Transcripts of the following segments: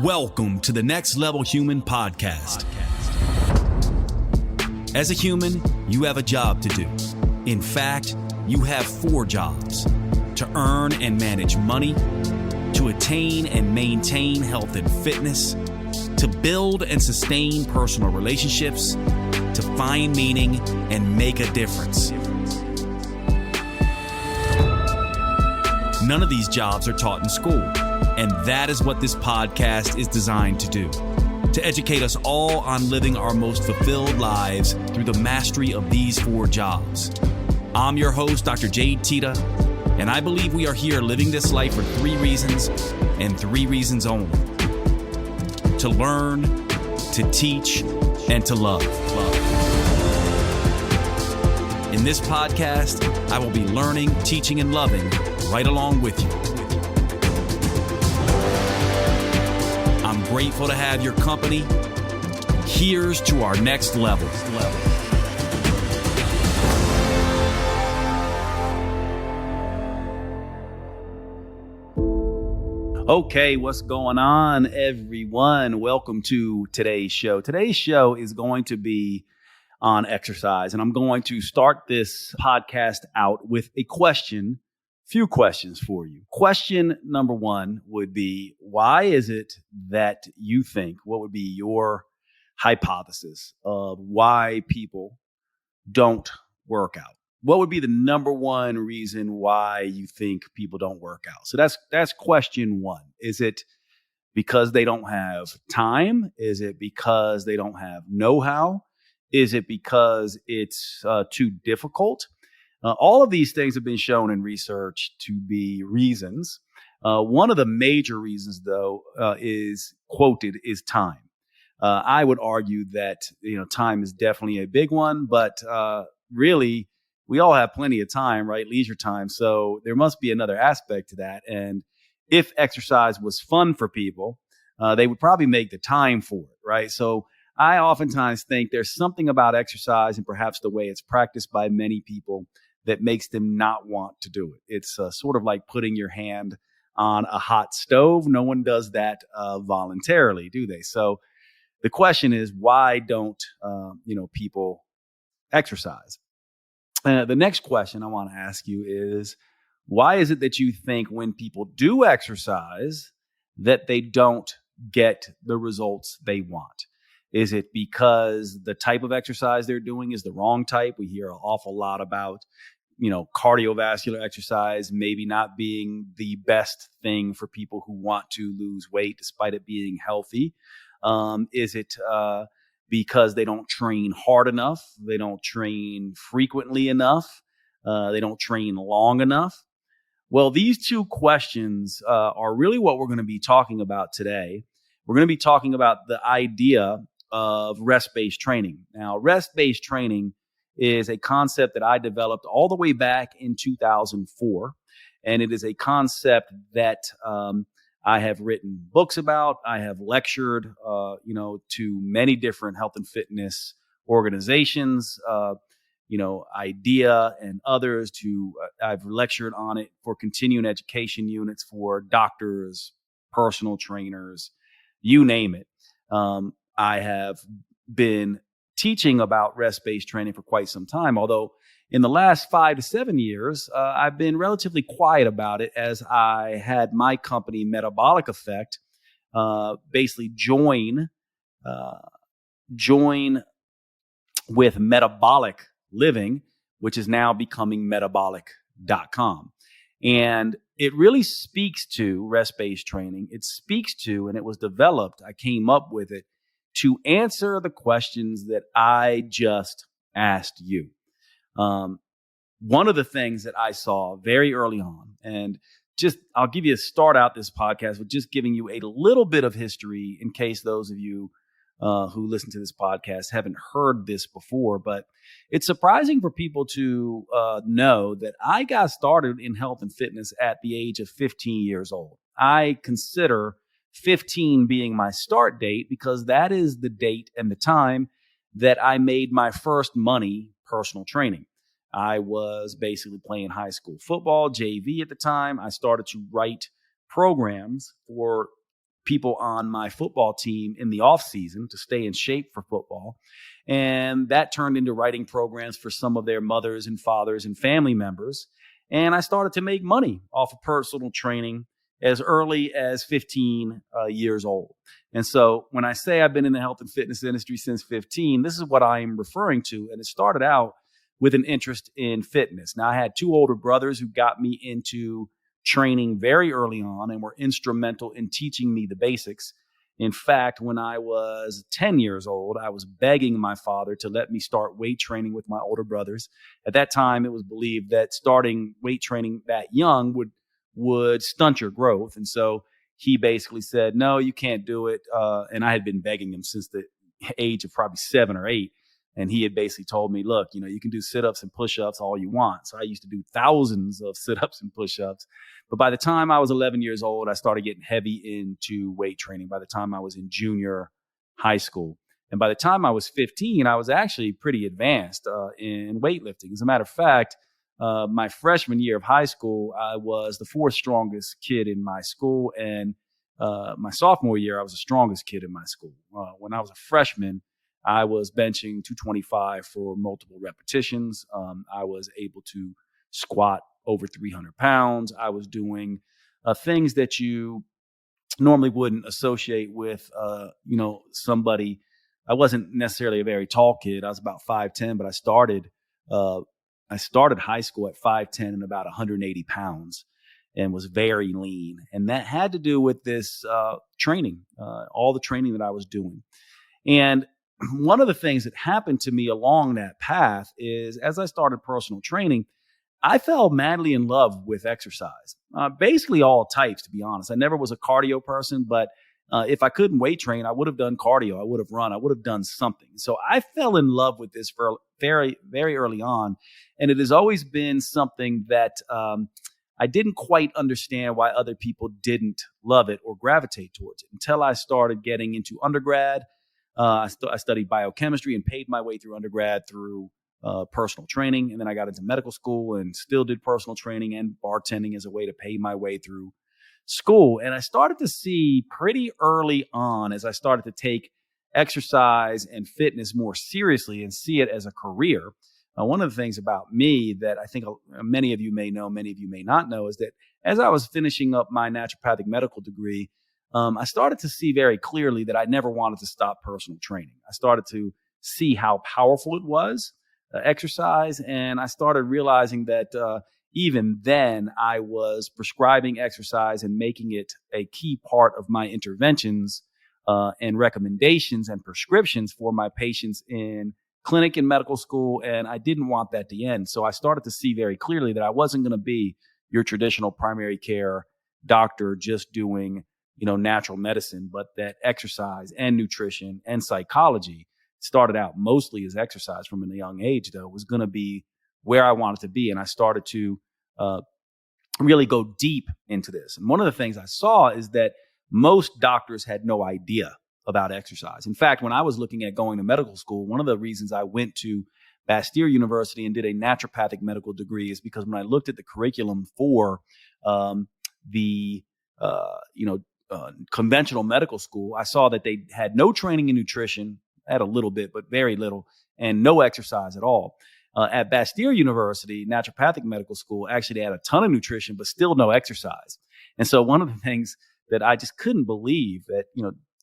Welcome to the Next Level Human podcast. As a human, you have a job to do. In fact, you have 4 jobs: to earn and manage money, to attain and maintain health and fitness, to build and sustain personal relationships, to find meaning and make a difference. None of these jobs are taught in school, and that is what this podcast is designed to do: to educate us all on living our most fulfilled lives through the mastery of these 4 jobs. I'm your host, Dr. Jade, Teta, and I believe we are here living this life for 3 reasons, and 3 reasons only: to learn, to teach, and to love. In this podcast, I will be learning, teaching, and loving right along with you. I'm grateful to have your company. Here's to our next level. Okay, what's going on, everyone? Welcome to today's show. Today's show is going to be on exercise, and I'm going to start this podcast out with a few questions for you. Question number 1 would be, why is it that you think, what would be your hypothesis of why people don't work out? What would be the number 1 reason why you think people don't work out? So that's question 1. Is it because they don't have time? Is it because they don't have know-how? Is it because it's too difficult? All of these things have been shown in research to be reasons. One of the major reasons, though, is time. I would argue that time is definitely a big one, but really, we all have plenty of time, right? Leisure time. So there must be another aspect to that. And if exercise was fun for people, they would probably make the time for it, right? So I oftentimes think there's something about exercise and perhaps the way it's practiced by many people that makes them not want to do it. It's sort of like putting your hand on a hot stove. No one does that voluntarily, do they? So the question is, why don't people exercise? The next question I want to ask you is, why is it that you think when people do exercise that they don't get the results they want? Is it because the type of exercise they're doing is the wrong type? We hear an awful lot about, cardiovascular exercise maybe not being the best thing for people who want to lose weight despite it being healthy. Is it because they don't train hard enough? They don't train frequently enough? They don't train long enough? Well, these 2 questions are really what we're going to be talking about today. We're going to be talking about the idea of rest-based training. Now, rest-based training is a concept that I developed all the way back in 2004, and it is a concept that I have written books about. I have lectured, to many different health and fitness organizations, IDEA and others. I've lectured on it for continuing education units for doctors, personal trainers, you name it. I have been teaching about rest-based training for quite some time, although in the last 5 to 7 years, I've been relatively quiet about it as I had my company, Metabolic Effect, basically join with Metabolic Living, which is now becoming metabolic.com. And it really speaks to rest-based training. It speaks to, and it was developed, I came up with it to answer the questions that I just asked you. One of the things that I saw very early on, and I'll give you a start out this podcast with just giving you a little bit of history in case those of you who listen to this podcast haven't heard this before, but it's surprising for people to know that I got started in health and fitness at the age of 15 years old. I consider 15 being my start date because that is the date and the time that I made my first money personal training. I was basically playing high school football, JV at the time. I started to write programs for people on my football team in the off season to stay in shape for football. And that turned into writing programs for some of their mothers and fathers and family members. And I started to make money off of personal training as early as 15 years old. And so when I say I've been in the health and fitness industry since 15, this is what I am referring to. And it started out with an interest in fitness. Now, I had two older brothers who got me into training very early on and were instrumental in teaching me the basics. In fact, when I was 10 years old, I was begging my father to let me start weight training with my older brothers. At that time, it was believed that starting weight training that young would stunt your growth. And so he basically said, no, you can't do it. And I had been begging him since the age of probably 7 or 8. And he had basically told me, look, you can do sit-ups and push-ups all you want. So I used to do thousands of sit-ups and push-ups. But by the time I was 11 years old, I started getting heavy into weight training. By the time I was in junior high school. And by the time I was 15, I was actually pretty advanced in weightlifting. As a matter of fact, my freshman year of high school, I was the 4th strongest kid in my school. And my sophomore year, I was the strongest kid in my school. When I was a freshman, I was benching 225 for multiple repetitions. I was able to squat over 300 pounds. I was doing things that you normally wouldn't associate with, somebody. I wasn't necessarily a very tall kid. I was about 5'10", but I started high school at 5'10" and about 180 pounds and was very lean. And that had to do with this training, all the training that I was doing. And one of the things that happened to me along that path is as I started personal training, I fell madly in love with exercise, basically all types, to be honest. I never was a cardio person, but if I couldn't weight train, I would have done cardio. I would have run. I would have done something. So I fell in love with this very, very early on. And it has always been something that I didn't quite understand why other people didn't love it or gravitate towards it until I started getting into undergrad. I studied biochemistry and paid my way through undergrad through personal training. And then I got into medical school and still did personal training and bartending as a way to pay my way through school. And I started to see pretty early on as I started to take exercise and fitness more seriously and see it as a career. One of the things about me that I think many of you may know, many of you may not know, is that as I was finishing up my naturopathic medical degree, I started to see very clearly that I never wanted to stop personal training. I started to see how powerful it was, exercise, and I started realizing that even then I was prescribing exercise and making it a key part of my interventions and recommendations and prescriptions for my patients in clinic and medical school, and I didn't want that to end. So I started to see very clearly that I wasn't going to be your traditional primary care doctor just doing natural medicine, but that exercise and nutrition and psychology started out mostly as exercise from a young age, though, was going to be where I wanted to be. And I started to really go deep into this. And one of the things I saw is that most doctors had no idea about exercise. In fact, when I was looking at going to medical school, one of the reasons I went to Bastyr University and did a naturopathic medical degree is because when I looked at the curriculum for the conventional medical school, I saw that they had no training in nutrition, had a little bit, but very little, and no exercise at all. At Bastyr University, naturopathic medical school, actually they had a ton of nutrition, but still no exercise. And so one of the things that I just couldn't believe that,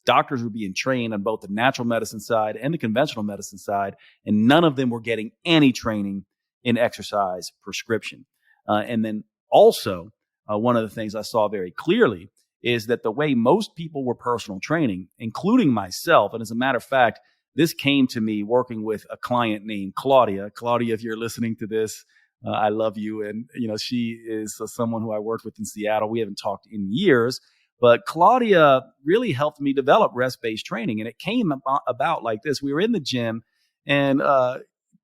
doctors were being trained on both the natural medicine side and the conventional medicine side, and none of them were getting any training in exercise prescription. And then also, one of the things I saw very clearly is that the way most people were personal training, including myself, and as a matter of fact, this came to me working with a client named Claudia. Claudia, if you're listening to this, I love you. And, she is someone who I worked with in Seattle. We haven't talked in years, but Claudia really helped me develop rest-based training. And it came about like this. We were in the gym, and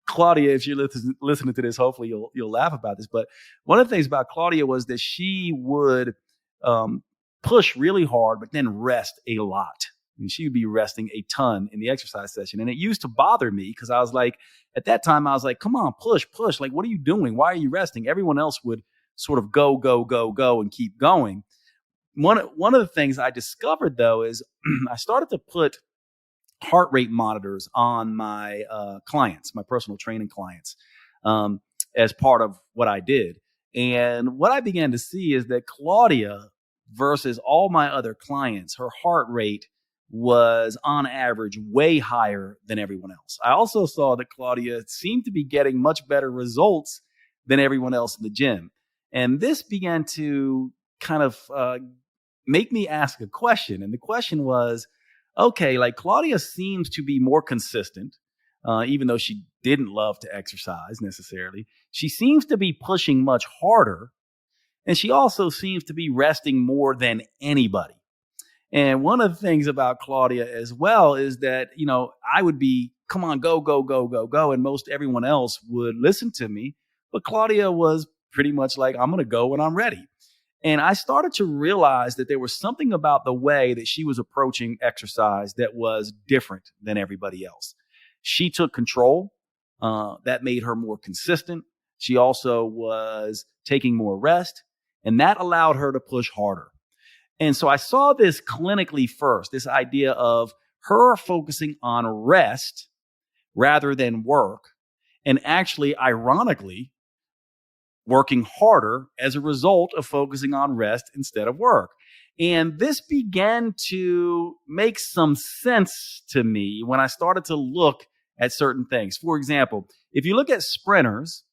Claudia, if you're listening to this, hopefully you'll laugh about this. But one of the things about Claudia was that she would push really hard, but then rest a lot. And she would be resting a ton in the exercise session. And it used to bother me because I was like, at that time, I was like, come on, push. Like, what are you doing? Why are you resting? Everyone else would sort of go, and keep going. one of the things I discovered though is I started to put heart rate monitors on my clients, my personal training clients, um, as part of what I did. And what I began to see is that Claudia versus all my other clients, her heart rate was on average way higher than everyone else. I also saw that Claudia seemed to be getting much better results than everyone else in the gym. And this began to kind of make me ask a question. And the question was, okay, like Claudia seems to be more consistent, even though she didn't love to exercise necessarily. She seems to be pushing much harder, and she also seems to be resting more than anybody. And one of the things about Claudia as well is that, I would be, come on, go, go, go, go, go. And most everyone else would listen to me. But Claudia was pretty much like, I'm going to go when I'm ready. And I started to realize that there was something about the way that she was approaching exercise that was different than everybody else. She took control. That made her more consistent. She also was taking more rest, and that allowed her to push harder. And so I saw this clinically first, this idea of her focusing on rest rather than work, and actually, ironically, working harder as a result of focusing on rest instead of work. And this began to make some sense to me when I started to look at certain things. For example, if you look at sprinters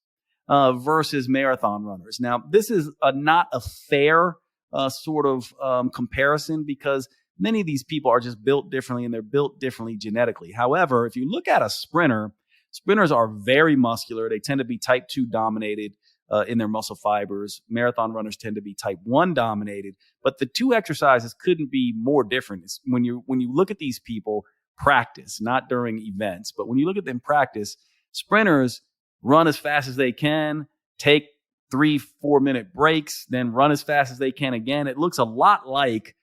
versus marathon runners, now this is not a fair sort of comparison because many of these people are just built differently and they're built differently genetically. However, if you look at a sprinter, sprinters are very muscular. They tend to be type 2 dominated in their muscle fibers. Marathon runners tend to be type 1 dominated, but the two exercises couldn't be more different. It's when you look at these people practice, not during events, but when you look at them practice, sprinters run as fast as they can, take 3-4 minute breaks, then run as fast as they can again. It looks a lot like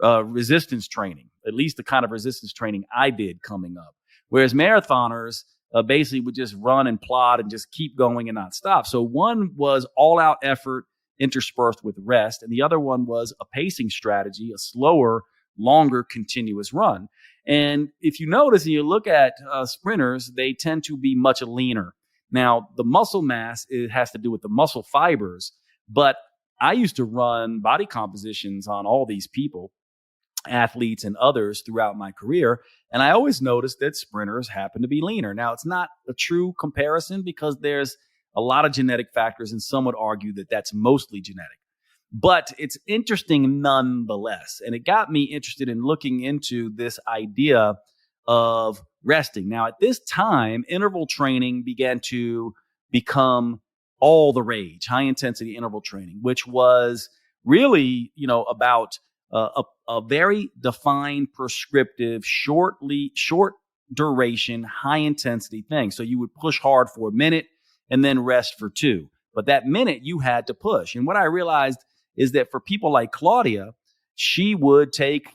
resistance training, at least the kind of resistance training I did coming up. Whereas marathoners basically would just run and plod and just keep going and not stop. So one was all out effort interspersed with rest. And the other one was a pacing strategy, a slower, longer, continuous run. And if you notice and you look at sprinters, they tend to be much leaner. Now, the muscle mass, it has to do with the muscle fibers, but I used to run body compositions on all these people, athletes and others throughout my career. And I always noticed that sprinters happen to be leaner. Now, it's not a true comparison because there's a lot of genetic factors, and some would argue that that's mostly genetic. But it's interesting nonetheless. And it got me interested in looking into this idea of resting. Now, at this time, interval training began to become all the rage, high intensity interval training, which was really, about a very defined, prescriptive, short duration, high intensity thing. So you would push hard for a minute and then rest for 2. But that minute you had to push. And what I realized is that for people like Claudia, she would take,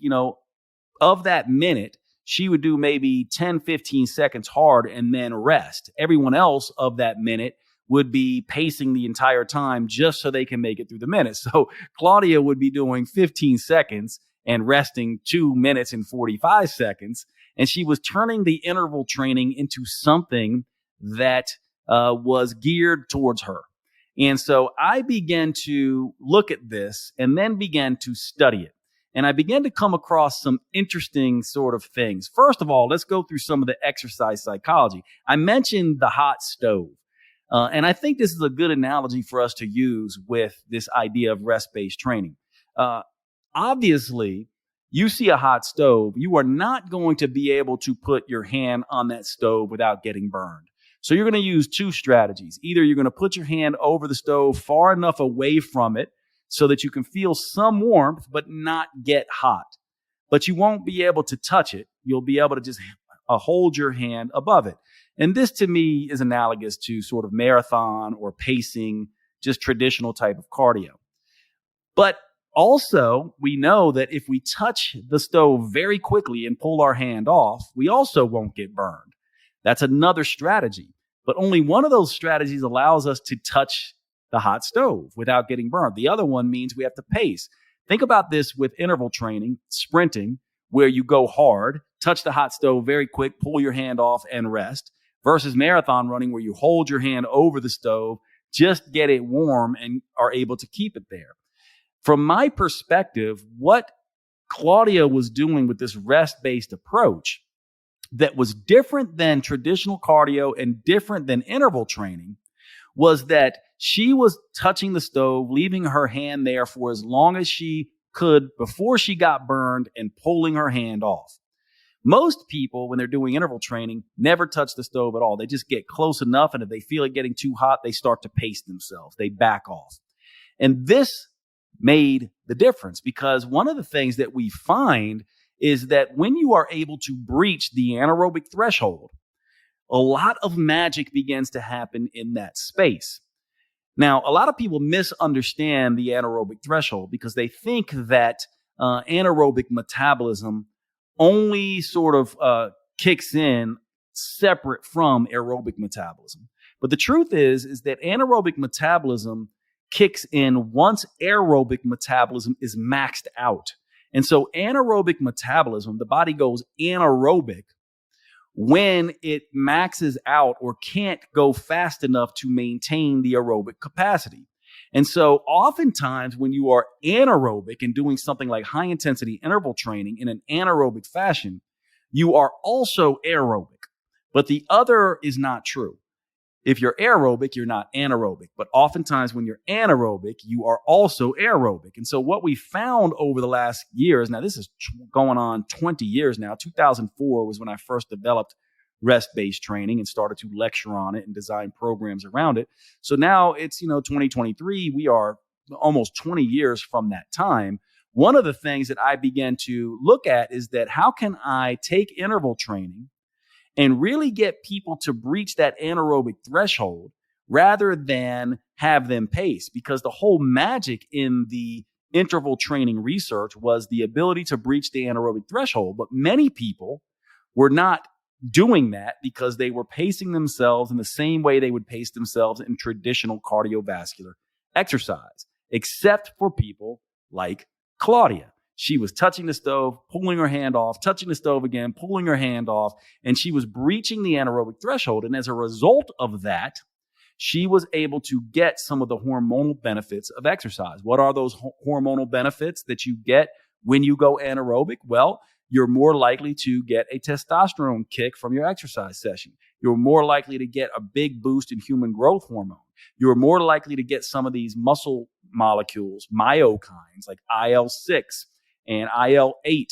of that minute, she would do maybe 10, 15 seconds hard and then rest. Everyone else of that minute would be pacing the entire time just so they can make it through the minute. So Claudia would be doing 15 seconds and resting 2 minutes and 45 seconds. And she was turning the interval training into something that was geared towards her. And so I began to look at this and then began to study it. And I began to come across some interesting sort of things. First of all, let's go through some of the exercise psychology. I mentioned the hot stove. And I think this is a good analogy for us to use with this idea of rest-based training. Obviously, you see a hot stove, you are not going to be able to put your hand on that stove without getting burned. So you're going to use 2 strategies. Either you're going to put your hand over the stove far enough away from it so that you can feel some warmth but not get hot. But you won't be able to touch it. You'll be able to just hold your hand above it. And this to me is analogous to sort of marathon or pacing, just traditional type of cardio. But also, we know that if we touch the stove very quickly and pull our hand off, we also won't get burned. That's another strategy. But only one of those strategies allows us to touch the hot stove without getting burned. The other one means we have to pace. Think about this with interval training, sprinting, where you go hard, touch the hot stove very quick, pull your hand off and rest, versus marathon running where you hold your hand over the stove, just get it warm and are able to keep it there. From my perspective, what Claudia was doing with this rest-based approach that was different than traditional cardio and different than interval training was that she was touching the stove, leaving her hand there for as long as she could before she got burned and pulling her hand off. Most people, when they're doing interval training, never touch the stove at all. They just get close enough, and if they feel it getting too hot, they start to pace themselves. They back off. And this made the difference, because one of the things that we find is that when you are able to breach the anaerobic threshold, a lot of magic begins to happen in that space. Now, a lot of people misunderstand the anaerobic threshold because they think that anaerobic metabolism only sort of kicks in separate from aerobic metabolism. But the truth is that anaerobic metabolism kicks in once aerobic metabolism is maxed out. And so anaerobic metabolism, the body goes anaerobic when it maxes out or can't go fast enough to maintain the aerobic capacity. And so oftentimes when you are anaerobic and doing something like high intensity interval training in an anaerobic fashion, you are also aerobic. But the other is not true. If you're aerobic, you're not anaerobic. But oftentimes when you're anaerobic, you are also aerobic. And so what we found over the last years, now this is going on 20 years now. 2004 was when I first developed rest-based training and started to lecture on it and design programs around it. So now it's, 2023. We are almost 20 years from that time. One of the things that I began to look at is that how can I take interval training and really get people to breach that anaerobic threshold rather than have them pace? Because the whole magic in the interval training research was the ability to breach the anaerobic threshold. But many people were not doing that because they were pacing themselves in the same way they would pace themselves in traditional cardiovascular exercise, except for people like Claudia. She was touching the stove, pulling her hand off, touching the stove again, pulling her hand off, and she was breaching the anaerobic threshold. And as a result of that, she was able to get some of the hormonal benefits of exercise. What are those hormonal benefits that you get when you go anaerobic? Well, you're more likely to get a testosterone kick from your exercise session. You're more likely to get a big boost in human growth hormone. You're more likely to get some of these muscle molecules, myokines like IL-6 and IL-8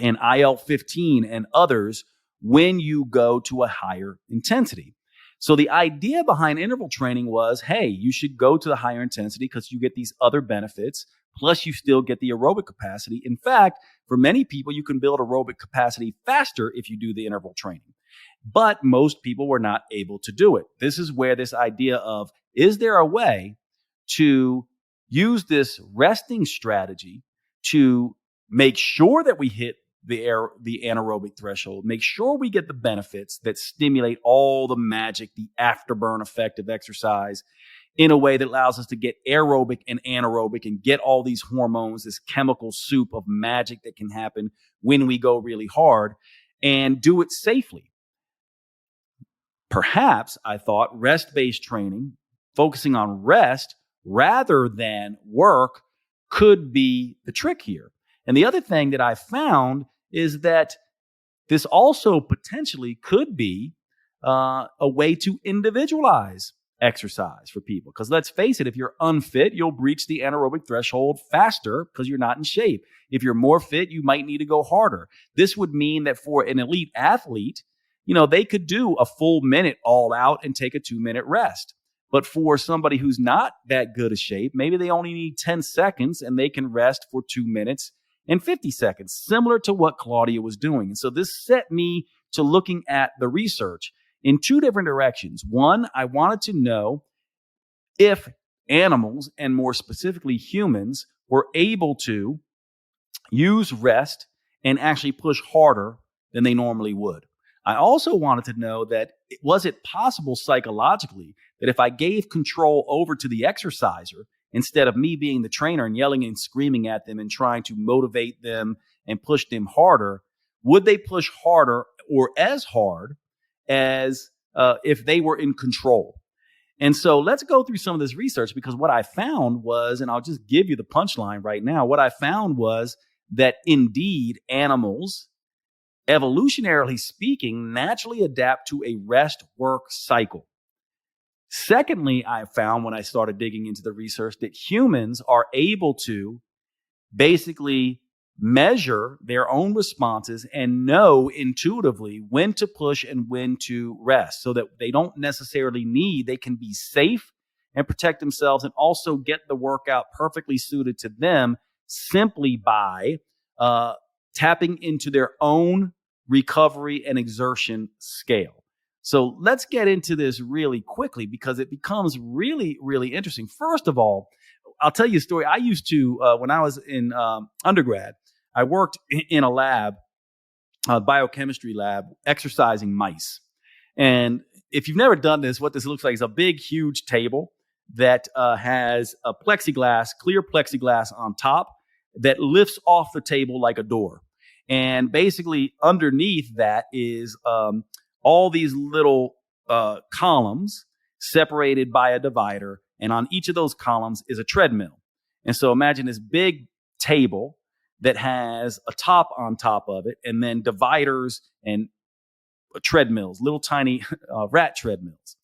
and IL-15 and others when you go to a higher intensity. So the idea behind interval training was, hey, you should go to the higher intensity because you get these other benefits, plus you still get the aerobic capacity. In fact, for many people, you can build aerobic capacity faster if you do the interval training. But most people were not able to do it. This is where this idea of, is there a way to use this resting strategy to make sure that we hit the anaerobic threshold, make sure we get the benefits that stimulate all the magic, the afterburn effect of exercise in a way that allows us to get aerobic and anaerobic and get all these hormones, this chemical soup of magic that can happen when we go really hard, and do it safely. Perhaps, I thought, rest-based training, focusing on rest rather than work, could be the trick here. And the other thing that I found is that this also potentially could be a way to individualize exercise for people. Because let's face it, if you're unfit, you'll breach the anaerobic threshold faster because you're not in shape. If you're more fit, you might need to go harder. This would mean that for an elite athlete, they could do a full minute all out and take a 2-minute rest. But for somebody who's not that good a shape, maybe they only need 10 seconds and they can rest for 2 minutes and 50 seconds, similar to what Claudia was doing. And so this set me to looking at the research in two different directions. One, I wanted to know if animals, and more specifically humans, were able to use rest and actually push harder than they normally would. I also wanted to know that was it possible psychologically that if I gave control over to the exerciser instead of me being the trainer and yelling and screaming at them and trying to motivate them and push them harder, would they push harder or as hard as if they were in control? And so let's go through some of this research, because what I found was, and I'll just give you the punchline right now, what I found was that indeed animals, evolutionarily speaking, naturally adapt to a rest-work cycle. Secondly, I found when I started digging into the research that humans are able to basically measure their own responses and know intuitively when to push and when to rest, so that they don't necessarily they can be safe and protect themselves and also get the workout perfectly suited to them simply by tapping into their own recovery and exertion scale. So let's get into this really quickly, because it becomes really, really interesting. First of all, I'll tell you a story. I used to, when I was in undergrad, I worked in a lab, a biochemistry lab, exercising mice. And if you've never done this, what this looks like is a big, huge table that has a clear plexiglass on top that lifts off the table like a door. And basically underneath that is all these little columns separated by a divider. And on each of those columns is a treadmill. And so imagine this big table that has a top on top of it, and then dividers and treadmills, little tiny rat treadmills.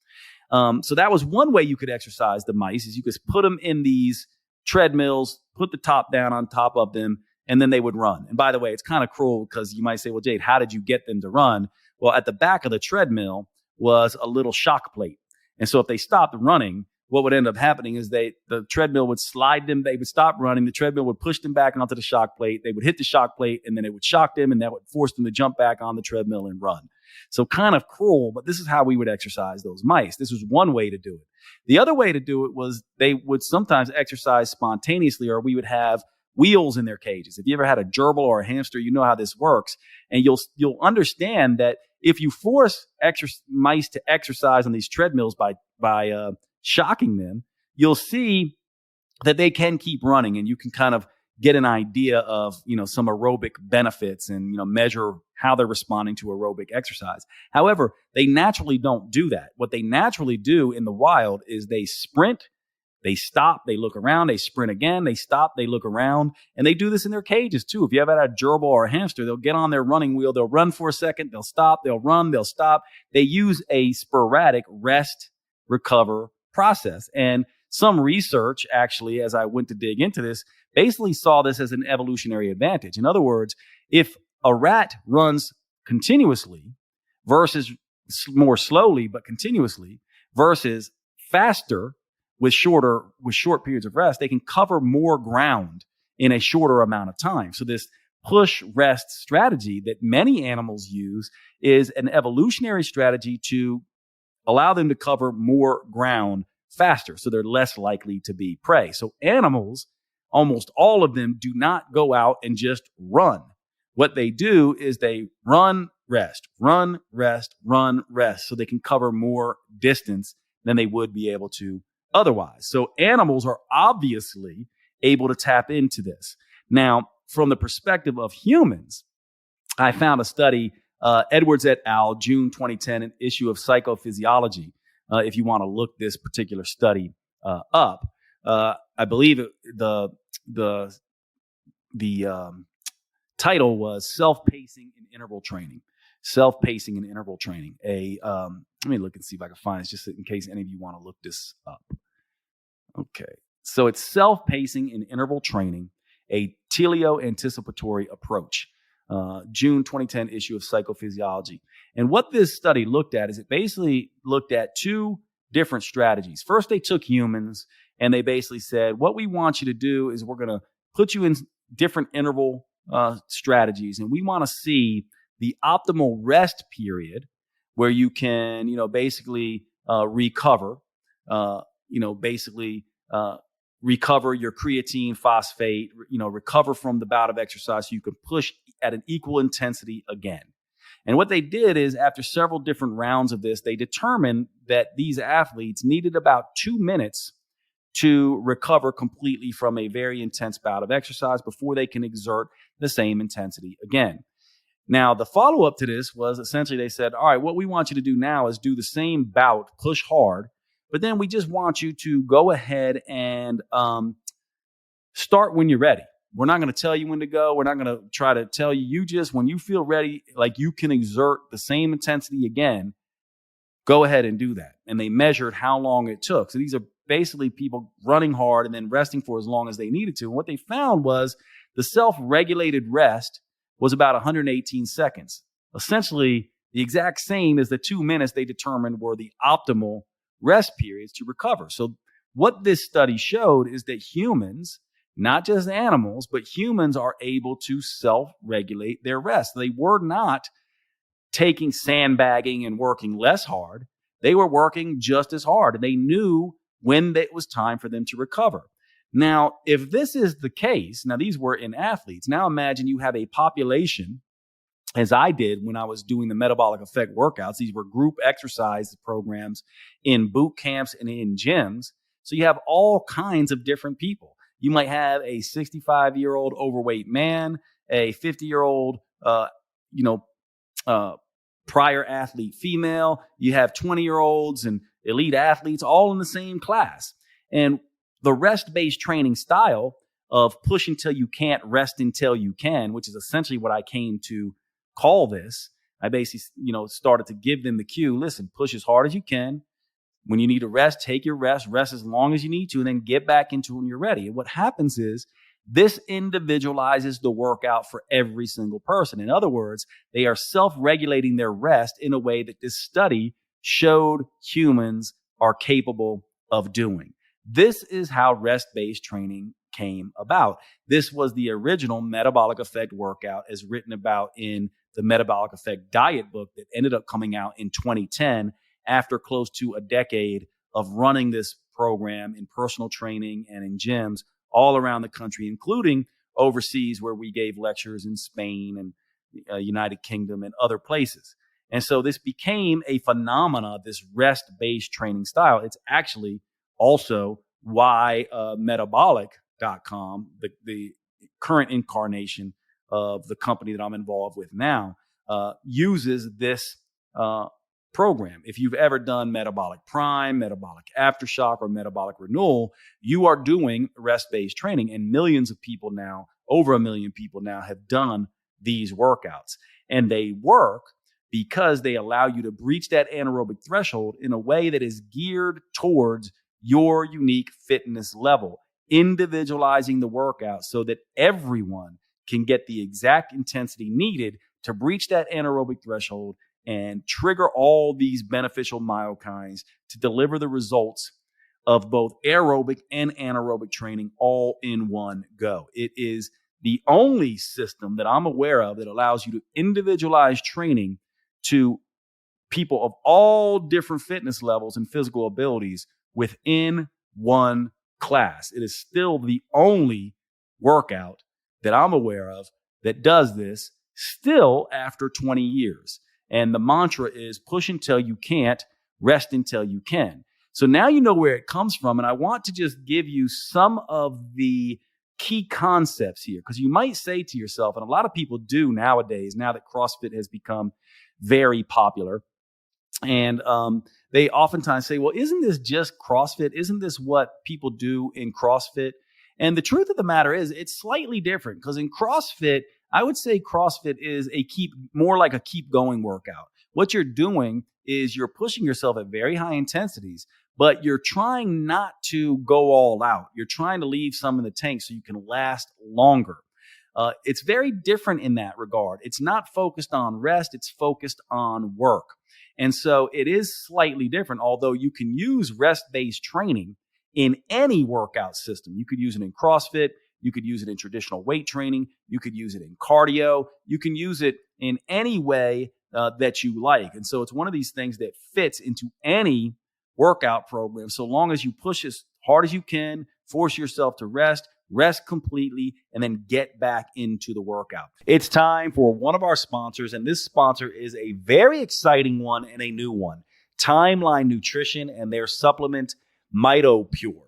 So that was one way you could exercise the mice, is you could put them in these treadmills, put the top down on top of them, and then they would run. And by the way, it's kind of cruel, because you might say, well, Jade, how did you get them to run? Well, at the back of the treadmill was a little shock plate. And so if they stopped running, what would end up happening is the treadmill would slide them. They would stop running. The treadmill would push them back onto the shock plate. They would hit the shock plate, and then it would shock them, and that would force them to jump back on the treadmill and run. So kind of cruel, but this is how we would exercise those mice. This was one way to do it. The other way to do it was they would sometimes exercise spontaneously, or we would have wheels in their cages. If you ever had a gerbil or a hamster, you know how this works. And you'll understand that if you force mice to exercise on these treadmills by shocking them, you'll see that they can keep running, and you can kind of get an idea of, some aerobic benefits and, measure how they're responding to aerobic exercise. However, they naturally don't do that. What they naturally do in the wild is they sprint, they stop, they look around, they sprint again, they stop, they look around, and they do this in their cages too. If you ever had a gerbil or a hamster, they'll get on their running wheel, they'll run for a second, they'll stop, they'll run, they'll stop. They use a sporadic rest, recover process. And some research, actually, as I went to dig into this, basically saw this as an evolutionary advantage. In other words, if a rat runs continuously versus more slowly but continuously versus faster with short periods of rest, they can cover more ground in a shorter amount of time. So this push rest strategy that many animals use is an evolutionary strategy to allow them to cover more ground faster, so they're less likely to be prey. So animals, almost all of them, do not go out and just run. What they do is they run, rest, run, rest, run, rest, so they can cover more distance than they would be able to otherwise. So animals are obviously able to tap into this. Now, from the perspective of humans, I found a study, Edwards et al., June 2010, an issue of Psychophysiology. If you want to look this particular study up, I believe the title was Self-Pacing in Interval Training. Self-pacing in interval training. Let me look and see if I can find it, just in case any of you want to look this up. Okay, so it's self-pacing in interval training, a teleoanticipatory approach. June 2010 issue of Psychophysiology. And what this study looked at is it basically looked at two different strategies. First, they took humans and they basically said, what we want you to do is we're going to put you in different interval strategies, and we want to see the optimal rest period where you can, basically recover, recover your creatine, phosphate, recover from the bout of exercise so you can push at an equal intensity again. And what they did is, after several different rounds of this, they determined that these athletes needed about 2 minutes to recover completely from a very intense bout of exercise before they can exert the same intensity again. Now, the follow-up to this was essentially they said, all right, what we want you to do now is do the same bout, push hard, but then we just want you to go ahead and start when you're ready. We're not going to tell you when to go. We're not going to try to tell you. You just, when you feel ready, like you can exert the same intensity again, go ahead and do that. And they measured how long it took. So these are basically people running hard and then resting for as long as they needed to. And what they found was the self-regulated rest was about 118 seconds. Essentially, the exact same as the 2 minutes they determined were the optimal rest periods to recover. So what this study showed is that humans, not just animals, but humans are able to self-regulate their rest. They were not taking sandbagging and working less hard. They were working just as hard, and they knew when it was time for them to recover. Now, if this is the case, now these were in athletes. Now imagine you have a population, as I did when I was doing the metabolic effect workouts. These were group exercise programs in boot camps and in gyms. So you have all kinds of different people. You might have a 65-year-old overweight man, a 50-year-old, prior athlete female. You have 20-year-olds and elite athletes all in the same class. And the rest-based training style of push until you can't, rest until you can, which is essentially what I came to call this. I basically, started to give them the cue. Listen, push as hard as you can. When you need to rest, take your rest as long as you need to, and then get back into it when you're ready. And what happens is this individualizes the workout for every single person. In other words, they are self-regulating their rest in a way that this study showed humans are capable of doing. This is how rest-based training came about. This was the original metabolic effect workout as written about in the metabolic effect diet book that ended up coming out in 2010 after close to a decade of running this program in personal training and in gyms all around the country, including overseas where we gave lectures in Spain and United Kingdom and other places. And so this became a phenomena, this rest-based training style. It's actually also why metabolic.com, the current incarnation of the company that I'm involved with now, uses this program. If you've ever done metabolic prime, metabolic aftershock, or metabolic renewal, you are doing rest-based training, and millions of people now, over 1 million people now, have done these workouts. And they work because they allow you to breach that anaerobic threshold in a way that is geared towards your unique fitness level, individualizing the workout so that everyone can get the exact intensity needed to breach that anaerobic threshold and trigger all these beneficial myokines to deliver the results of both aerobic and anaerobic training all in one go. It is the only system that I'm aware of that allows you to individualize training to people of all different fitness levels and physical abilities within one class. It is still the only workout that I'm aware of that does this still after 20 years. And the mantra is push until you can't, rest until you can. So now you know where it comes from. And I want to just give you some of the key concepts here, because you might say to yourself, and a lot of people do nowadays, now that CrossFit has become very popular, and they oftentimes say, well, isn't this just CrossFit? Isn't this what people do in CrossFit? And the truth of the matter is it's slightly different, because in CrossFit, I would say CrossFit is more like a keep going workout. What you're doing is you're pushing yourself at very high intensities, but you're trying not to go all out. You're trying to leave some in the tank so you can last longer. It's very different in that regard. It's not focused on rest. It's focused on work. And so it is slightly different, although you can use rest-based training in any workout system. You could use it in CrossFit. You could use it in traditional weight training. You could use it in cardio. You can use it in any way that you like. And so it's one of these things that fits into any workout program, so long as you push as hard as you can, force yourself to rest completely, and then get back into the workout. It's time for one of our sponsors, and this sponsor is a very exciting one and a new one, Timeline Nutrition and their supplement, MitoPure.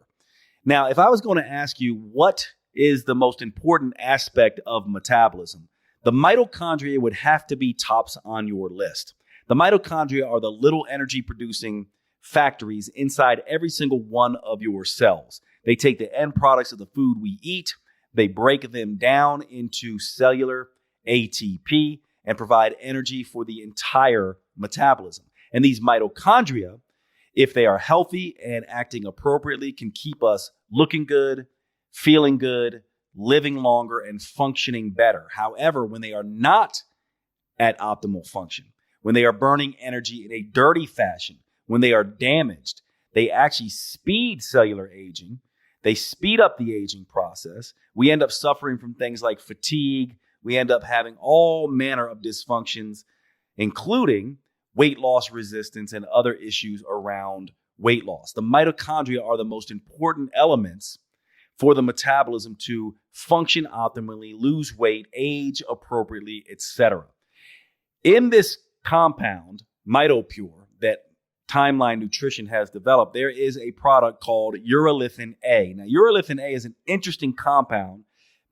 Now, if I was going to ask you what is the most important aspect of metabolism, the mitochondria would have to be tops on your list. The mitochondria are the little energy producing factories inside every single one of your cells. They take the end products of the food we eat, they break them down into cellular ATP and provide energy for the entire metabolism. And these mitochondria, if they are healthy and acting appropriately, can keep us looking good, feeling good, living longer, and functioning better. However, when they are not at optimal function, when they are burning energy in a dirty fashion, when they are damaged, they actually speed cellular aging. They speed up the aging process. We end up suffering from things like fatigue. We end up having all manner of dysfunctions, including weight loss resistance and other issues around weight loss. The mitochondria are the most important elements for the metabolism to function optimally, lose weight, age appropriately, etc. In this compound, MitoPure, that Timeline Nutrition has developed, there is a product called urolithin A. Now, urolithin A is an interesting compound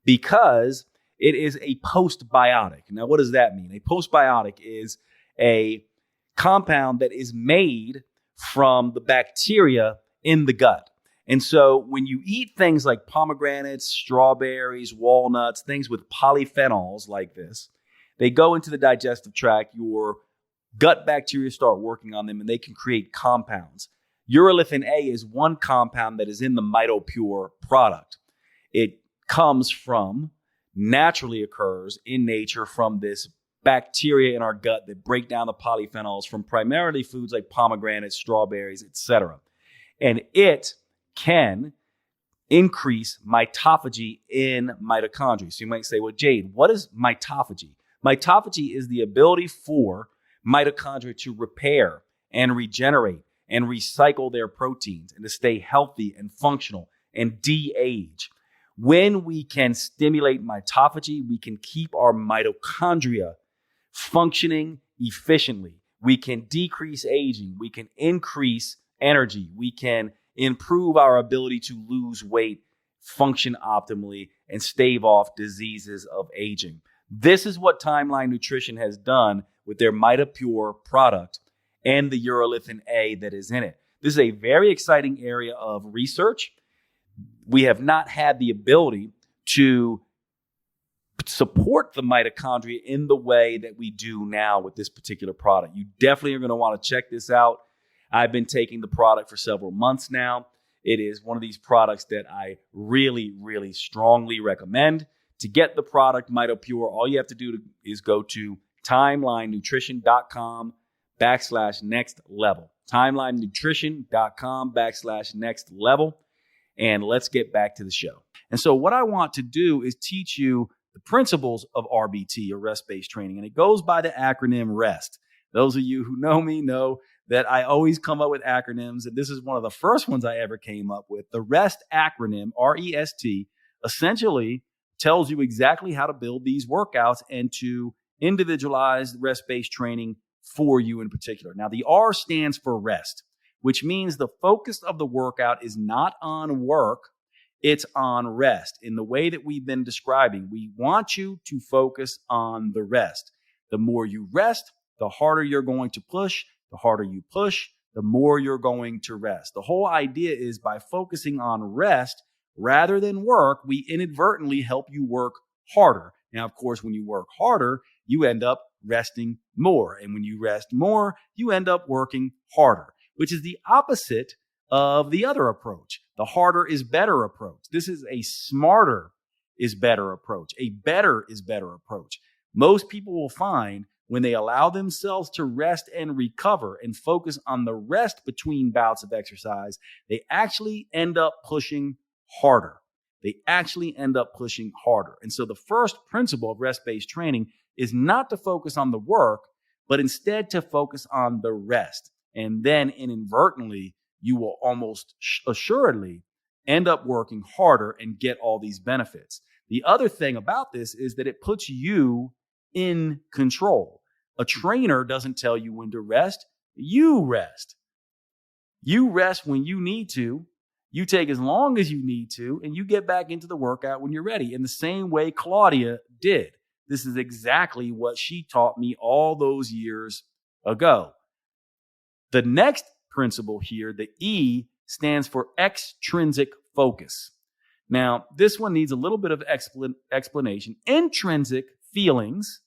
because it is a postbiotic. Now, what does that mean? A postbiotic is a compound that is made from the bacteria in the gut. And so when you eat things like pomegranates, strawberries, walnuts, things with polyphenols like this, they go into the digestive tract, your gut bacteria start working on them, and they can create compounds. Urolithin A is one compound that is in the MitoPure product. It comes from, naturally occurs in nature from this bacteria in our gut that break down the polyphenols from primarily foods like pomegranates, strawberries, etc. And it can increase mitophagy in mitochondria. So you might say, well, Jade, what is mitophagy? Mitophagy is the ability for mitochondria to repair and regenerate and recycle their proteins and to stay healthy and functional and de-age. When we can stimulate mitophagy, we can keep our mitochondria functioning efficiently. We can decrease aging. We can increase energy. We can improve our ability to lose weight, function optimally, and stave off diseases of aging. This is what Timeline Nutrition has done with their MitoPure product and the urolithin A that is in it. This is a very exciting area of research. We have not had the ability to support the mitochondria in the way that we do now with this particular product. You definitely are going to want to check this out. I've been taking the product for several months now. It is one of these products that I really, really strongly recommend. To get the product MitoPure, all you have to do is go to timelinenutrition.com/next level. timelinenutrition.com/next level. And let's get back to the show. And so what I want to do is teach you the principles of RBT, or rest-based training. And it goes by the acronym REST. Those of you who know me know that I always come up with acronyms. And this is one of the first ones I ever came up with. The REST acronym, REST, essentially tells you exactly how to build these workouts and to individualize rest-based training for you in particular. Now, the R stands for rest, which means the focus of the workout is not on work, it's on rest. In the way that we've been describing, we want you to focus on the rest. The more you rest, the harder you're going to push. The harder you push, the more you're going to rest. The whole idea is by focusing on rest rather than work, we inadvertently help you work harder. Now, of course, when you work harder, you end up resting more. And when you rest more, you end up working harder, which is the opposite of the other approach, the harder is better approach. This is a smarter is better approach, a better is better approach. Most people will find when they allow themselves to rest and recover and focus on the rest between bouts of exercise, they actually end up pushing harder. They actually end up pushing harder. And so the first principle of rest-based training is not to focus on the work, but instead to focus on the rest. And then inadvertently, you will almost assuredly end up working harder and get all these benefits. The other thing about this is that it puts you in control. A trainer doesn't tell you when to rest. You rest. You rest when you need to. You take as long as you need to, and you get back into the workout when you're ready, in the same way Claudia did. This is exactly what she taught me all those years ago. The next principle here, the E, stands for extrinsic focus. Now, this one needs a little bit of explanation. Intrinsic feelings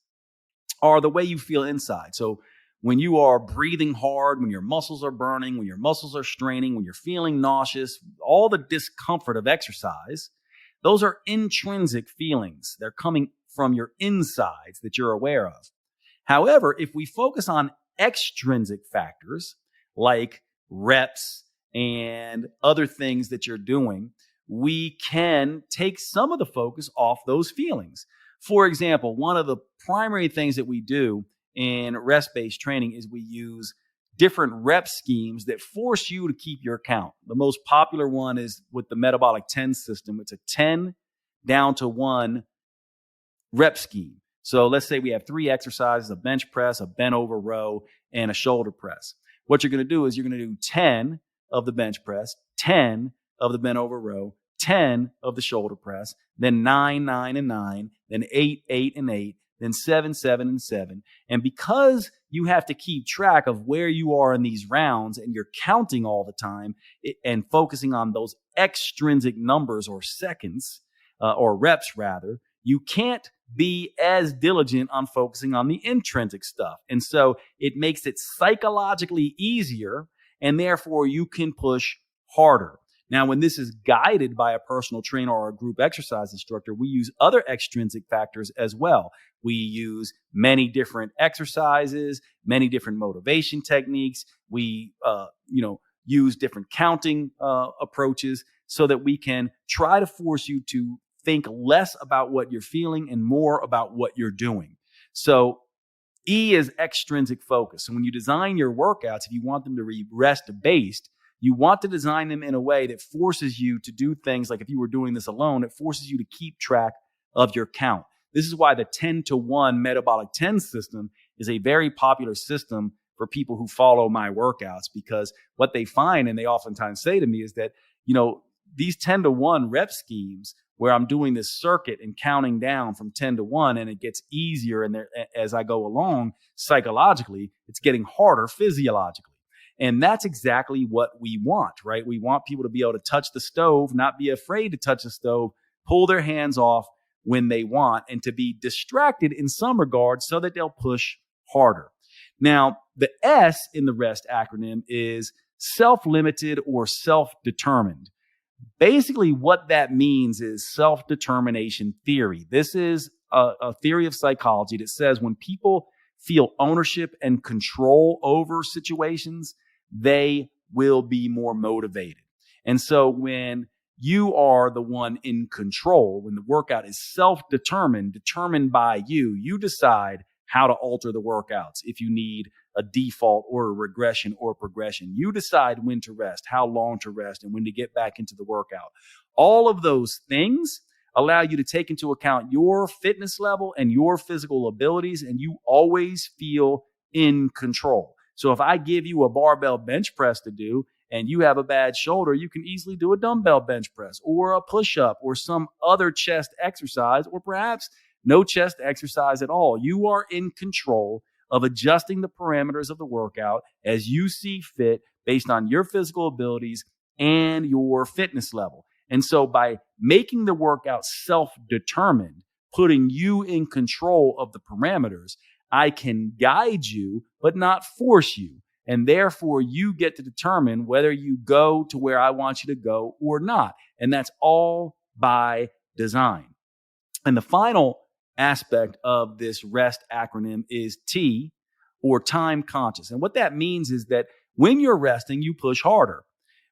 are the way you feel inside. So when you are breathing hard, when your muscles are burning, when your muscles are straining, when you're feeling nauseous, all the discomfort of exercise, those are intrinsic feelings. They're coming from your insides that you're aware of. However, if we focus on extrinsic factors like reps and other things that you're doing, we can take some of the focus off those feelings. For example, one of the primary things that we do in rest-based training is we use different rep schemes that force you to keep your count. The most popular one is with the metabolic 10 system. It's a 10 down to 1 rep scheme. So let's say we have 3 exercises, a bench press, a bent over row, and a shoulder press. What you're going to do is you're going to do 10 of the bench press, 10 of the bent over row, 10 of the shoulder press, then 9, 9, and 9, then 8, 8, and 8, then 7, 7, and 7. And because you have to keep track of where you are in these rounds and you're counting all the time and focusing on those extrinsic numbers or seconds, or reps rather, you can't be as diligent on focusing on the intrinsic stuff. And so it makes it psychologically easier, and therefore you can push harder. Now, when this is guided by a personal trainer or a group exercise instructor, we use other extrinsic factors as well. We use many different exercises, many different motivation techniques. We, use different counting approaches so that we can try to force you to think less about what you're feeling and more about what you're doing. So E is extrinsic focus. So when you design your workouts, if you want them to be rest-based, you want to design them in a way that forces you to do things like if you were doing this alone, it forces you to keep track of your count. This is why the 10 to 1 metabolic 10 system is a very popular system for people who follow my workouts, because what they find, and they oftentimes say to me, is that, these 10 to 1 rep schemes where I'm doing this circuit and counting down from 10 to 1, and it gets easier and as I go along psychologically, it's getting harder physiologically. And that's exactly what we want, right? We want people to be able to touch the stove, not be afraid to touch the stove, pull their hands off when they want, and to be distracted in some regards so that they'll push harder. Now, the S in the REST acronym is self-limited or self-determined. Basically, what that means is self-determination theory. This is a theory of psychology that says when people feel ownership and control over situations, they will be more motivated. And so when you are the one in control, when the workout is self-determined, determined by you, you decide how to alter the workouts. If you need a default or a regression or progression, you decide when to rest, how long to rest, and when to get back into the workout. All of those things allow you to take into account your fitness level and your physical abilities, and you always feel in control. So if I give you a barbell bench press to do and you have a bad shoulder, you can easily do a dumbbell bench press or a push-up or some other chest exercise, or perhaps no chest exercise at all. You are in control of adjusting the parameters of the workout as you see fit based on your physical abilities and your fitness level. And so by making the workout self-determined, putting you in control of the parameters, I can guide you, but not force you. And therefore, you get to determine whether you go to where I want you to go or not. And that's all by design. And the final aspect of this REST acronym is T, or time conscious. And what that means is that when you're resting, you push harder.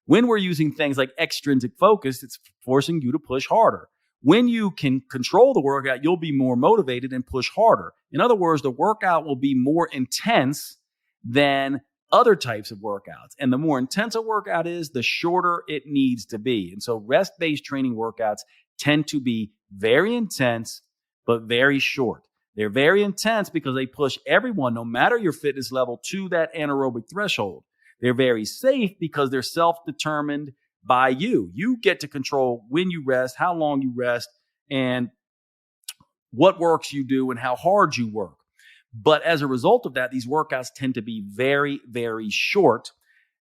When we're using things like extrinsic focus, it's forcing you to push harder. When you can control the workout, you'll be more motivated and push harder. In other words, the workout will be more intense than other types of workouts. And the more intense a workout is, the shorter it needs to be. And so rest-based training workouts tend to be very intense, but very short. They're very intense because they push everyone, no matter your fitness level, to that anaerobic threshold. They're very safe because they're self-determined by you. You get to control when you rest, how long you rest, and what works you do and how hard you work. But as a result of that, these workouts tend to be very, very short,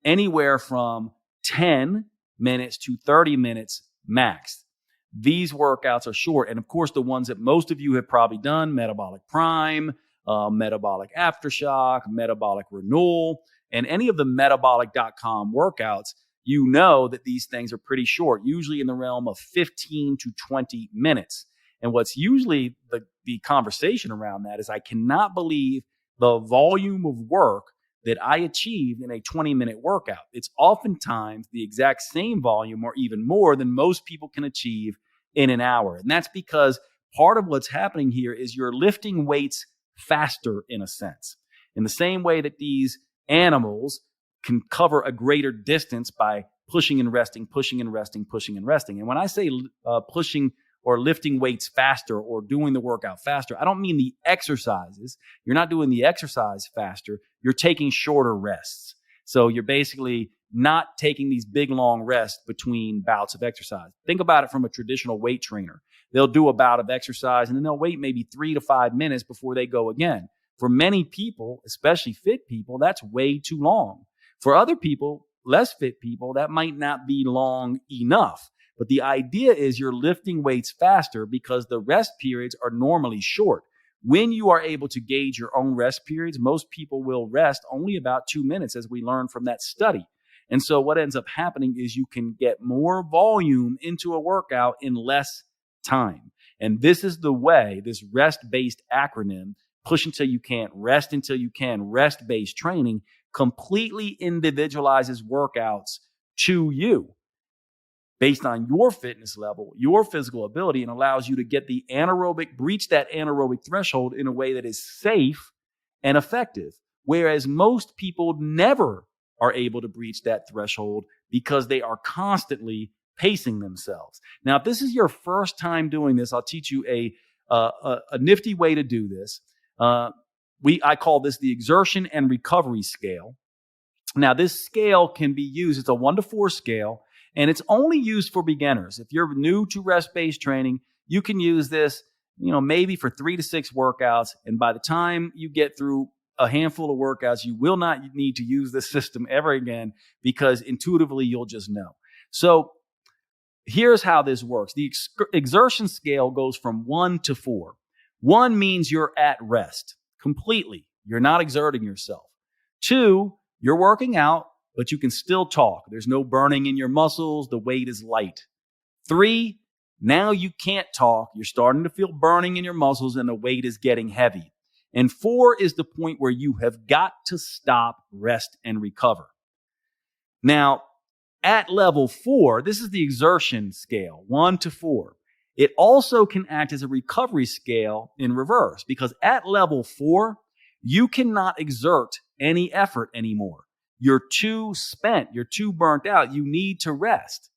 anywhere from 10 minutes to 30 minutes max. These workouts are short. And of course, the ones that most of you have probably done, metabolic prime, metabolic aftershock, metabolic renewal, and any of the metabolic.com workouts, you know that these things are pretty short, usually in the realm of 15 to 20 minutes. And what's usually the conversation around that is, I cannot believe the volume of work that I achieved in a 20-minute workout. It's oftentimes the exact same volume or even more than most people can achieve in an hour. And that's because part of what's happening here is you're lifting weights faster, in a sense. In the same way that these animals can cover a greater distance by pushing and resting, pushing and resting, pushing and resting. And when I say pushing or lifting weights faster or doing the workout faster, I don't mean the exercises. You're not doing the exercise faster. You're taking shorter rests. So you're basically not taking these big, long rests between bouts of exercise. Think about it from a traditional weight trainer. They'll do a bout of exercise and then they'll wait maybe 3 to 5 minutes before they go again. For many people, especially fit people, that's way too long. For other people, less fit people, that might not be long enough. But the idea is you're lifting weights faster because the rest periods are normally short. When you are able to gauge your own rest periods, most people will rest only about 2 minutes, as we learned from that study. And so what ends up happening is you can get more volume into a workout in less time. And this is the way, this rest-based acronym, push until you can't, rest until you can, rest-based training, completely individualizes workouts to you based on your fitness level, your physical ability, and allows you to get the breach that anaerobic threshold in a way that is safe and effective. Whereas most people never are able to breach that threshold because they are constantly pacing themselves. Now, if this is your first time doing this, I'll teach you a nifty way to do this. I call this the exertion and recovery scale. Now, this scale can be used. It's a 1 to 4 scale. And it's only used for beginners. If you're new to rest-based training, you can use this, maybe for 3 to 6 workouts. And by the time you get through a handful of workouts, you will not need to use this system ever again because intuitively you'll just know. So here's how this works. The exertion scale goes from 1 to 4. 1 means you're at rest completely. You're not exerting yourself. 2, you're working out, but you can still talk. There's no burning in your muscles. The weight is light. 3, now you can't talk. You're starting to feel burning in your muscles and the weight is getting heavy. And 4 is the point where you have got to stop, rest, and recover. Now, at level 4, this is the exertion scale, 1 to 4. It also can act as a recovery scale in reverse because at level 4, you cannot exert any effort anymore. You're too spent. You're too burnt out. You need to rest.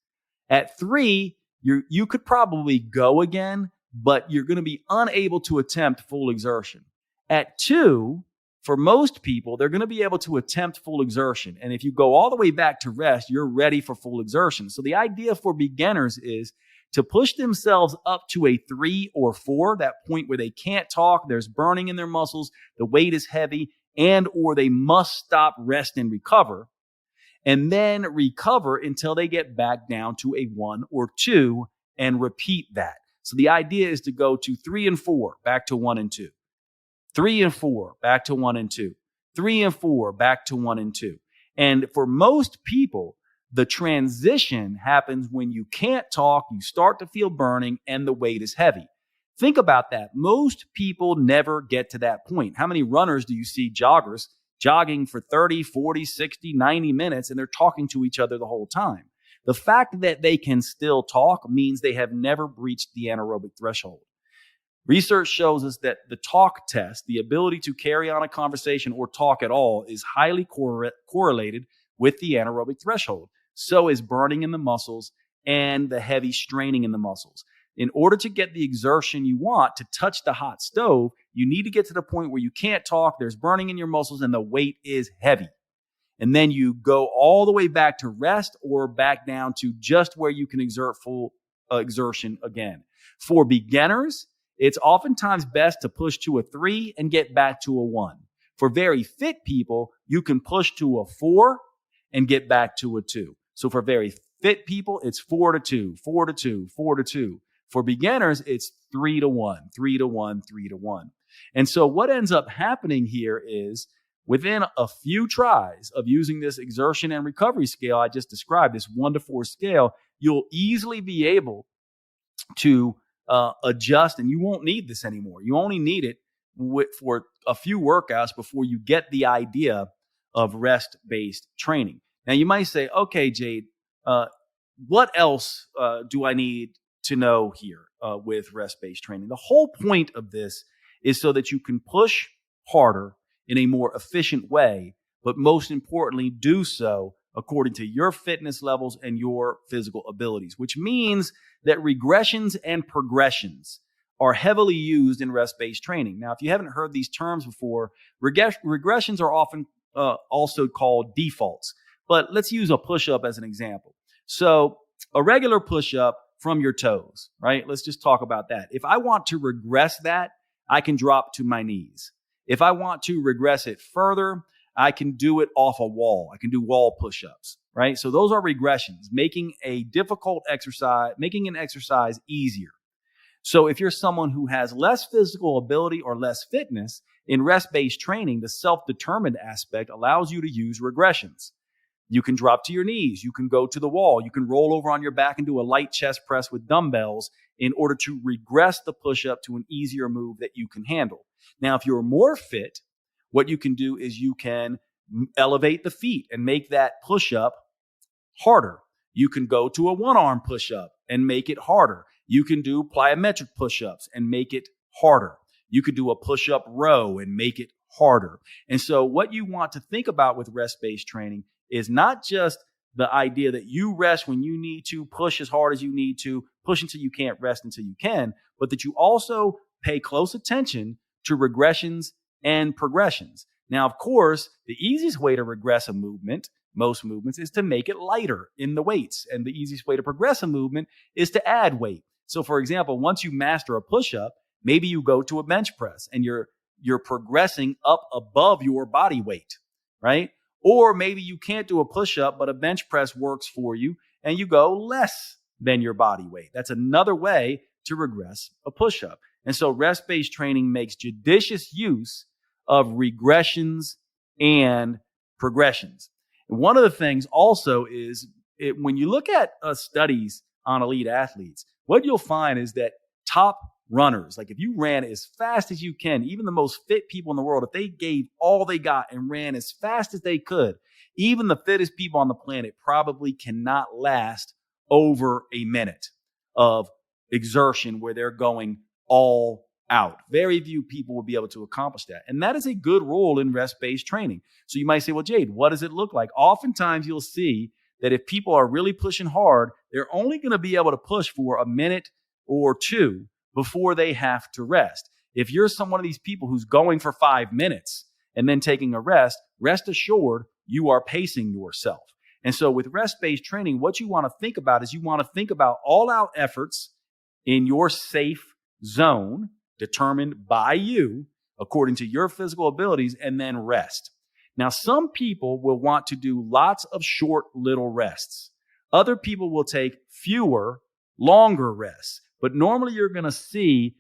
At 3, you could probably go again, but you're going to be unable to attempt full exertion. At 2, for most people, they're going to be able to attempt full exertion. And if you go all the way back to rest, you're ready for full exertion. So the idea for beginners is to push themselves up to a 3 or 4, that point where they can't talk, there's burning in their muscles, the weight is heavy, and or they must stop, rest, and recover, and then recover until they get back down to a 1 or 2 and repeat that. So the idea is to go to 3 and 4, back to 1 and 2. 3 and 4, back to 1 and 2. 3 and 4, back to 1 and 2. And for most people, the transition happens when you can't talk, you start to feel burning, and the weight is heavy. Think about that. Most people never get to that point. How many runners do you see, joggers, jogging for 30, 40, 60, 90 minutes, and they're talking to each other the whole time? The fact that they can still talk means they have never breached the anaerobic threshold. Research shows us that the talk test, the ability to carry on a conversation or talk at all, is highly correlated with the anaerobic threshold. So is burning in the muscles and the heavy straining in the muscles. In order to get the exertion you want to touch the hot stove, you need to get to the point where you can't talk, there's burning in your muscles, and the weight is heavy. And then you go all the way back to rest or back down to just where you can exert full exertion again. For beginners, it's oftentimes best to push to a 3 and get back to a 1. For very fit people, you can push to a 4 and get back to a 2. So for very fit people, it's 4 to 2, 4 to 2, 4 to 2. For beginners, it's 3 to 1, 3 to 1, 3 to 1. And so what ends up happening here is within a few tries of using this exertion and recovery scale I just described, this 1 to 4 scale, you'll easily be able to adjust, and you won't need this anymore. You only need it for a few workouts before you get the idea of rest-based training. Now, you might say, okay, Jade, what else do I need to know here with rest-based training? The whole point of this is so that you can push harder in a more efficient way, but most importantly, do so according to your fitness levels and your physical abilities, which means that regressions and progressions are heavily used in rest-based training. Now, if you haven't heard these terms before, regressions are often also called defaults. But let's use a push-up as an example. So a regular push-up from your toes, right? Let's just talk about that. If I want to regress that, I can drop to my knees. If I want to regress it further, I can do it off a wall. I can do wall push-ups, right? So those are regressions, making an exercise easier. So if you're someone who has less physical ability or less fitness, in rest-based training, the self-determined aspect allows you to use regressions. You can drop to your knees. You can go to the wall. You can roll over on your back and do a light chest press with dumbbells in order to regress the push-up to an easier move that you can handle. Now, if you're more fit, what you can do is you can elevate the feet and make that push-up harder. You can go to a one-arm push-up and make it harder. You can do plyometric push-ups and make it harder. You could do a push-up row and make it harder. And so what you want to think about with rest-based training is not just the idea that you rest when you need to, push as hard as you need to, push until you can't, rest until you can, but that you also pay close attention to regressions and progressions. Now, of course, the easiest way to regress a movement, most movements, is to make it lighter in the weights. And the easiest way to progress a movement is to add weight. So for example, once you master a push-up, maybe you go to a bench press and you're progressing up above your body weight, right? Or maybe you can't do a push-up, but a bench press works for you and you go less than your body weight. That's another way to regress a push-up. And so rest-based training makes judicious use of regressions and progressions. And one of the things also is when you look at studies on elite athletes, what you'll find is that top runners, like if you ran as fast as you can, even the most fit people in the world, if they gave all they got and ran as fast as they could, even the fittest people on the planet probably cannot last over a minute of exertion where they're going all out. Very few people will be able to accomplish that. And that is a good rule in rest-based training. So you might say, well, Jade, what does it look like? Oftentimes you'll see that if people are really pushing hard, they're only going to be able to push for a minute or two before they have to rest. If you're one of these people who's going for 5 minutes and then taking a rest assured you are pacing yourself. And so with rest-based training, what you want to think about is you want to think about all-out efforts in your safe zone determined by you according to your physical abilities, and then rest. Now, some people will want to do lots of short little rests. Other people will take fewer, longer rests. But normally you're going to see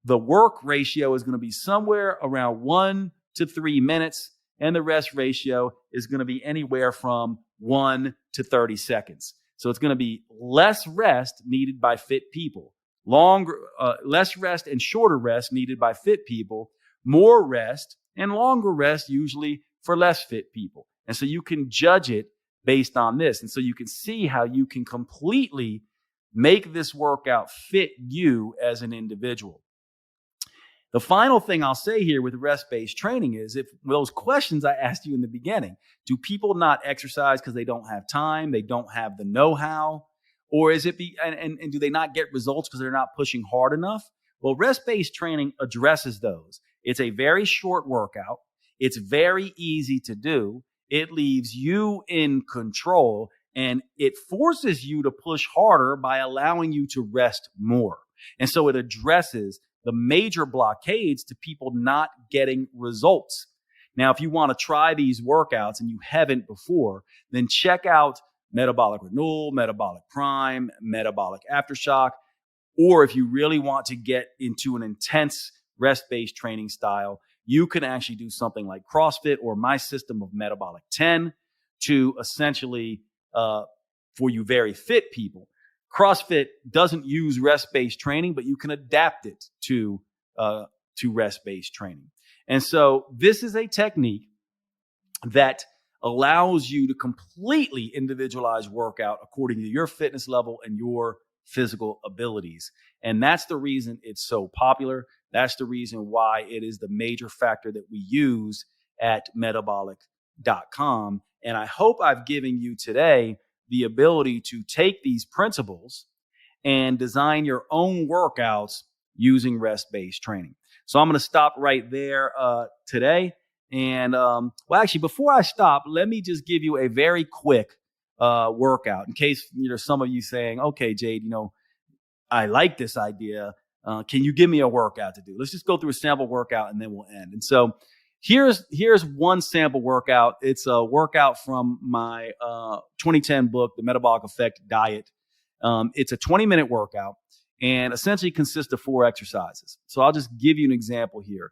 the work ratio is going to be somewhere around 1 to 3 minutes, and the rest ratio is going to be anywhere from 1 to 30 seconds. So it's going to be less rest needed by fit people, less rest and shorter rest needed by fit people, more rest and longer rest usually for less fit people. And so you can judge it based on this. And so you can see how you can completely make this workout fit you as an individual. The final thing I'll say here with rest-based training is if those questions I asked you in the beginning, do people not exercise because they don't have time, they don't have the know-how, or is it and do they not get results because they're not pushing hard enough? Well, rest-based training addresses those. It's a very short workout. It's very easy to do. It leaves you in control, and it forces you to push harder by allowing you to rest more. And so it addresses the major blockades to people not getting results. Now, if you want to try these workouts and you haven't before, then check out Metabolic Renewal, Metabolic Prime, Metabolic Aftershock. Or if you really want to get into an intense rest-based training style, you can actually do something like CrossFit or my system of Metabolic 10 to essentially, for you very fit people. CrossFit doesn't use rest-based training, but you can adapt it to rest-based training. And so this is a technique that allows you to completely individualize workout according to your fitness level and your physical abilities. And that's the reason it's so popular. That's the reason why it is the major factor that we use at metabolic.com. And I hope I've given you today the ability to take these principles and design your own workouts using rest-based training. So I'm going to stop right there today. And actually, before I stop, let me just give you a very quick workout in case there's some of you saying, okay, Jade, I like this idea. Can you give me a workout to do? Let's just go through a sample workout and then we'll end. And so here's one sample workout. It's a workout from my 2010 book, The Metabolic Effect Diet. It's a 20-minute workout and essentially consists of 4 exercises. So I'll just give you an example here.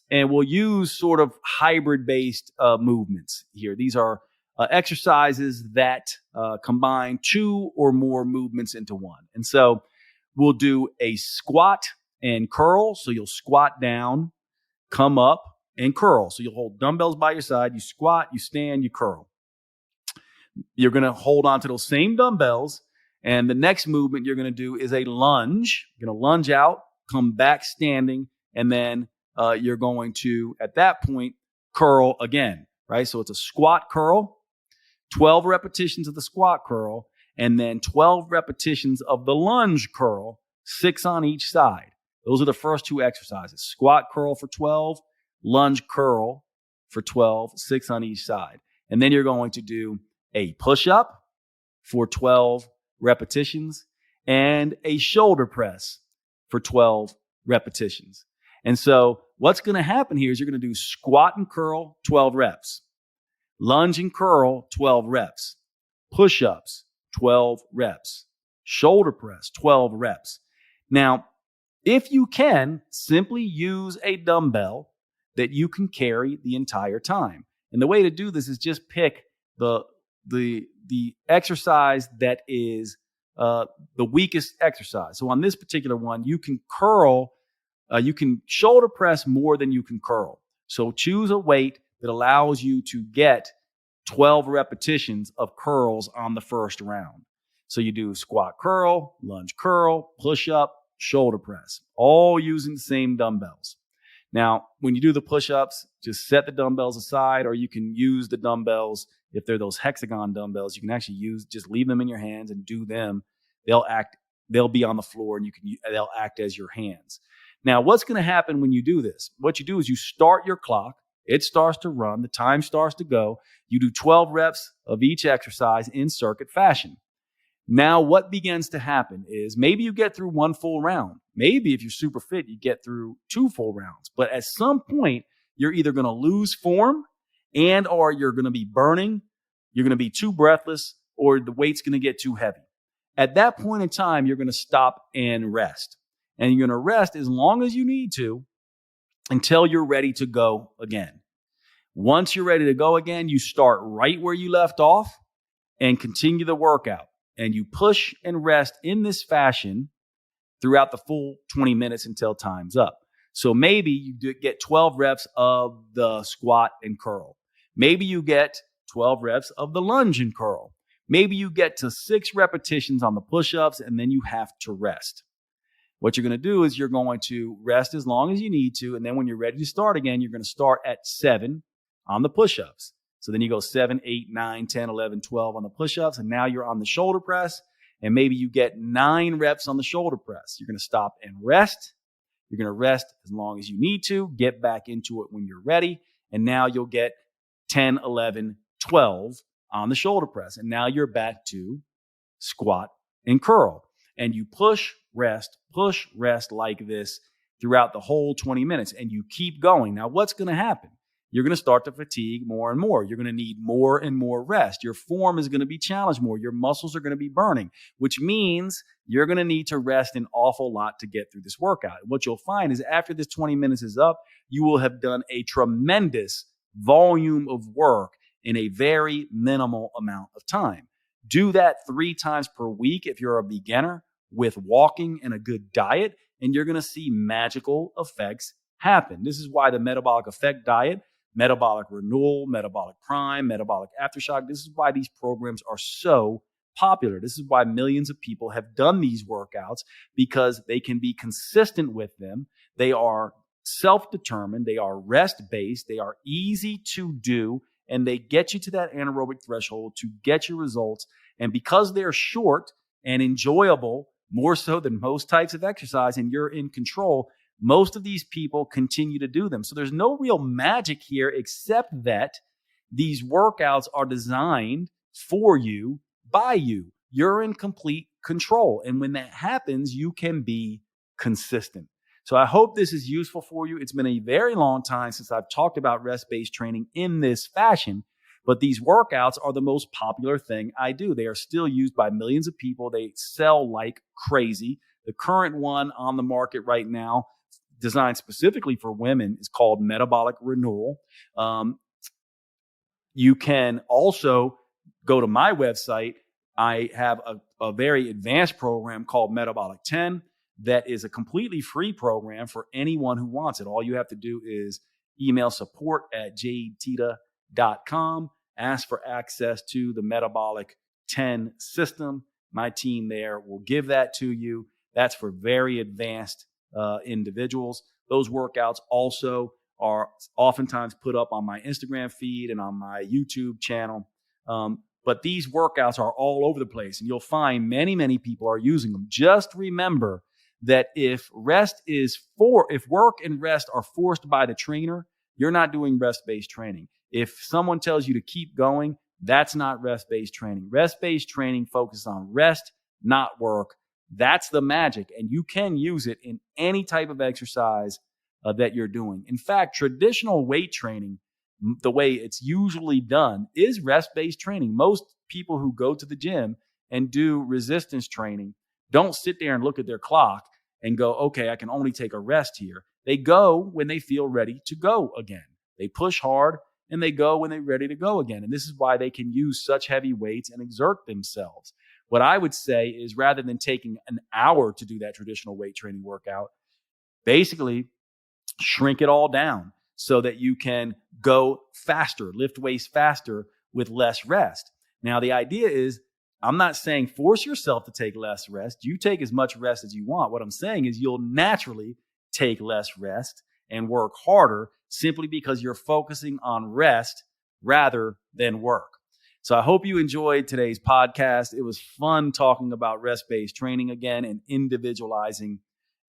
And we'll use sort of hybrid-based movements here. These are exercises that combine 2 or more movements into one. And so we'll do a squat and curl. So you'll squat down, come up, and curl. So you'll hold dumbbells by your side. You squat, you stand, you curl. You're going to hold on to those same dumbbells. And the next movement you're going to do is a lunge. You're going to lunge out, come back standing, and then you're going to, at that point, curl again, right? So it's a squat curl, 12 repetitions of the squat curl, and then 12 repetitions of the lunge curl, 6 on each side. Those are the first 2 exercises. Squat curl for 12, lunge curl for 12, 6 on each side. And then you're going to do a push-up for 12 repetitions and a shoulder press for 12 repetitions. And so what's going to happen here is you're going to do squat and curl, 12 reps. Lunge and curl, 12 reps. Push-ups, 12 reps. Shoulder press, 12 reps. Now, if you can, simply use a dumbbell that you can carry the entire time. And the way to do this is just pick the exercise that is the weakest exercise. So on this particular one, you can curl. You can shoulder press more than you can curl. So choose a weight that allows you to get 12 repetitions of curls on the first round. So you do squat curl, lunge curl, push up, shoulder press, all using the same dumbbells. Now, when you do the push-ups, just set the dumbbells aside, or you can use the dumbbells. If they're those hexagon dumbbells, you can actually just leave them in your hands and do them. They'll be on the floor and they'll act as your hands. Now, what's going to happen when you do this? What you do is you start your clock. It starts to run. The time starts to go. You do 12 reps of each exercise in circuit fashion. Now, what begins to happen is maybe you get through 1 full round. Maybe if you're super fit, you get through 2 full rounds. But at some point, you're either going to lose form or you're going to be burning. You're going to be too breathless, or the weight's going to get too heavy. At that point in time, you're going to stop and rest. And you're going to rest as long as you need to until you're ready to go again. Once you're ready to go again, you start right where you left off and continue the workout. And you push and rest in this fashion throughout the full 20 minutes until time's up. So maybe you get 12 reps of the squat and curl. Maybe you get 12 reps of the lunge and curl. Maybe you get to 6 repetitions on the push-ups, and then you have to rest. What you're going to do is you're going to rest as long as you need to, and then when you're ready to start again, you're going to start at 7 on the push-ups. So then you go 7, 8, 9, 10, 11, 12 on the push-ups, and now you're on the shoulder press, and maybe you get 9 reps on the shoulder press. You're going to stop and rest. You're going to rest as long as you need to, get back into it when you're ready, and now you'll get 10, 11, 12 on the shoulder press. And now you're back to squat and curl. And you push, rest like this throughout the whole 20 minutes. And you keep going. Now, what's going to happen? You're going to start to fatigue more and more. You're going to need more and more rest. Your form is going to be challenged more. Your muscles are going to be burning, which means you're going to need to rest an awful lot to get through this workout. What you'll find is after this 20 minutes is up, you will have done a tremendous volume of work in a very minimal amount of time. Do that 3 times per week if you're a beginner with walking and a good diet, and you're going to see magical effects happen. This is why the metabolic effect diet, metabolic renewal, metabolic prime, metabolic aftershock, this is why these programs are so popular. This is why millions of people have done these workouts, because they can be consistent with them. They are self-determined. They are rest-based. They are easy to do, and they get you to that anaerobic threshold to get your results. And because they're short and enjoyable, more so than most types of exercise, and you're in control, most of these people continue to do them. So there's no real magic here, except that these workouts are designed for you, by you. You're in complete control. And when that happens, you can be consistent. So I hope this is useful for you. It's been a very long time since I've talked about rest-based training in this fashion, but these workouts are the most popular thing I do. They are still used by millions of people. They sell like crazy. The current one on the market right now, designed specifically for women, is called Metabolic Renewal. You can also go to my website. I have a very advanced program called Metabolic 10 that is a completely free program for anyone who wants it. All you have to do is email support@jadeteta.com, ask for access to the Metabolic 10 system. My team there will give that to you. That's for very advanced individuals. Those workouts also are oftentimes put up on my Instagram feed and on my YouTube channel. But these workouts are all over the place, and you'll find many, many people are using them. Just remember that if work and rest are forced by the trainer, you're not doing rest-based training. If someone tells you to keep going, that's not rest-based training. Rest-based training focuses on rest, not work. That's the magic, and you can use it in any type of exercise that you're doing. In fact, traditional weight training, the way it's usually done, is rest-based training. Most people who go to the gym and do resistance training don't sit there and look at their clock and go, okay, I can only take a rest here. They go when they feel ready to go again. They push hard and they go when they're ready to go again. And this is why they can use such heavy weights and exert themselves. What I would say is, rather than taking an hour to do that traditional weight training workout, basically shrink it all down so that you can go faster, lift weights faster with less rest. Now, the idea is, I'm not saying force yourself to take less rest. You take as much rest as you want. What I'm saying is you'll naturally take less rest and work harder simply because you're focusing on rest rather than work. So I hope you enjoyed today's podcast. It was fun talking about rest-based training again and individualizing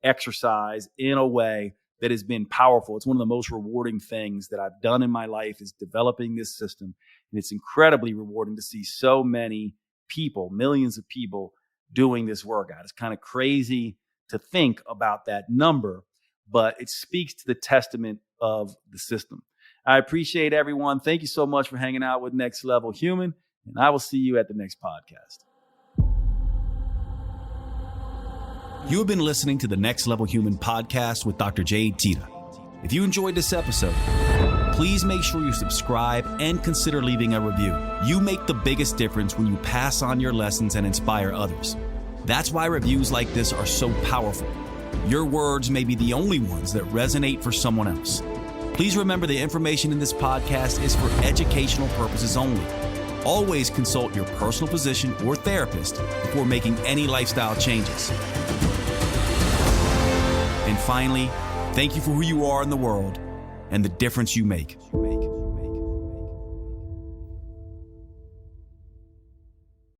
exercise in a way that has been powerful. It's one of the most rewarding things that I've done in my life, is developing this system. And it's incredibly rewarding to see so many people, millions of people, doing this workout. It's kind of crazy to think about that number, but it speaks to the testament of the system. I appreciate everyone. Thank you so much for hanging out with Next Level Human, and I will see you at the next podcast. You have been listening to the Next Level Human podcast with Dr. Jade Teta. If you enjoyed this episode, please make sure you subscribe and consider leaving a review. You make the biggest difference when you pass on your lessons and inspire others. That's why reviews like this are so powerful. Your words may be the only ones that resonate for someone else. Please remember, the information in this podcast is for educational purposes only. Always consult your personal physician or therapist before making any lifestyle changes. And finally, thank you for who you are in the world and the difference you make.